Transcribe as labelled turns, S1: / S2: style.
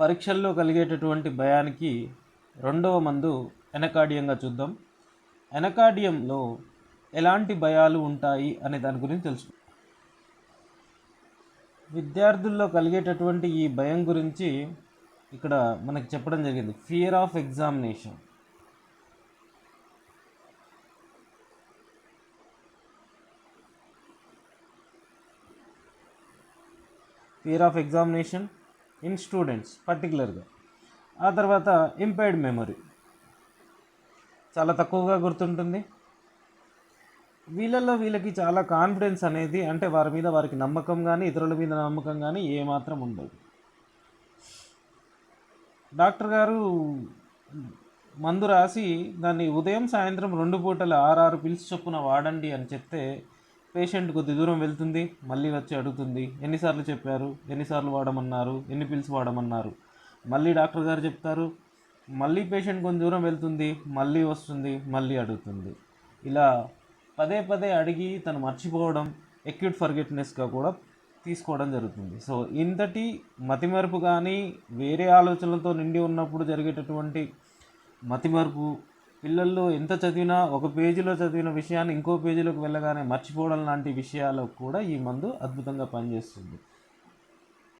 S1: పరీక్షల్లో కలిగేటటువంటి భయానికి రెండవ మందు ఎనకార్డియంగా చూద్దాం. ఎనకార్డియంలో ఎలాంటి భయాలు ఉంటాయి అనే దాని గురించి తెలుసుకుందాం. విద్యార్థుల్లో కలిగేటటువంటి ఈ భయం గురించి ఇక్కడ మనకి చెప్పడం జరిగింది. Fear of examination. Fear of examination in students పర్టికులర్గా. ఆ తర్వాత ఇంపైర్డ్ మెమరీ, చాలా తక్కువగా గుర్తుంటుంది. వీళ్ళకి చాలా కాన్ఫిడెన్స్ అనేది, అంటే వారి మీద వారికి నమ్మకం కానీ ఇతరుల మీద నమ్మకం కానీ ఏమాత్రం ఉండదు. డాక్టర్ గారు మందు రాసి దాన్ని ఉదయం సాయంత్రం 2 పూటలు 6 పిల్స్ చొప్పున వాడండి అని చెప్తే పేషెంట్ కొద్ది దూరం వెళ్తుంది, మళ్ళీ వచ్చి అడుగుతుంది, ఎన్నిసార్లు చెప్పారు, ఎన్నిసార్లు వాడమన్నారు, ఎన్ని పిల్స్ వాడమన్నారు. మళ్ళీ డాక్టర్ గారు చెప్తారు, మళ్ళీ పేషెంట్ కొంచెం దూరం వెళ్తుంది, మళ్ళీ వస్తుంది, మళ్ళీ అడుగుతుంది. ఇలా పదే పదే అడిగి తను మర్చిపోవడం, ఎక్యూట్ ఫర్గెట్నెస్గా కూడా తీసుకోవడం జరుగుతుంది. సో ఇంతటి మతిమరుపు కానీ వేరే ఆలోచనలతో నిండి ఉన్నప్పుడు జరిగేటటువంటి మతిమరుపు, పిల్లల్లో ఎంత చదివినా ఒక పేజీలో చదివిన విషయాన్ని ఇంకో పేజీలోకి వెళ్ళగానే మర్చిపోవడం లాంటి విషయాలకు కూడా ఈ మందు అద్భుతంగా పనిచేస్తుంది.